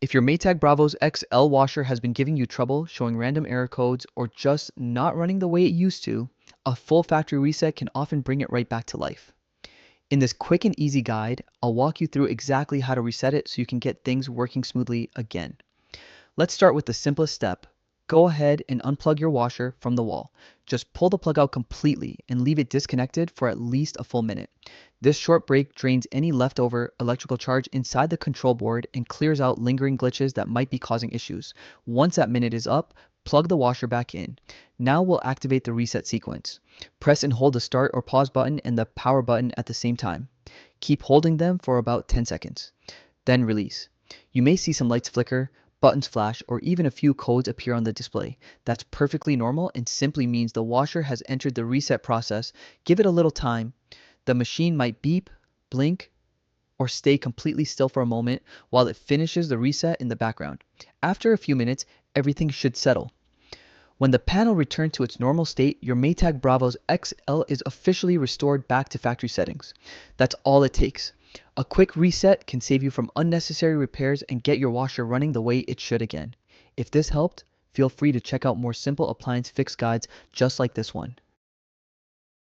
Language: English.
If your Maytag Bravos XL washer has been giving you trouble, showing random error codes, or just not running the way it used to, a full factory reset can often bring it right back to life. In this quick and easy guide, I'll walk you through exactly how to reset it so you can get things working smoothly again. Let's start with the simplest step. Go ahead and unplug your washer from the wall. Just pull the plug out completely and leave it disconnected for at least a full minute. This short break drains any leftover electrical charge inside the control board and clears out lingering glitches that might be causing issues. Once that minute is up, plug the washer back in. Now we'll activate the reset sequence. Press and hold the start or pause button and the power button at the same time. Keep holding them for about 10 seconds. Then release. You may see some lights flicker, buttons flash, or even a few codes appear on the display. That's perfectly normal and simply means the washer has entered the reset process. Give it a little time. The machine might beep, blink, or stay completely still for a moment while it finishes the reset in the background. After a few minutes, everything should settle. When the panel returns to its normal state, your Maytag Bravos XL is officially restored back to factory settings. That's all it takes. A quick reset can save you from unnecessary repairs and get your washer running the way it should again. If this helped, feel free to check out more simple appliance fix guides just like this one.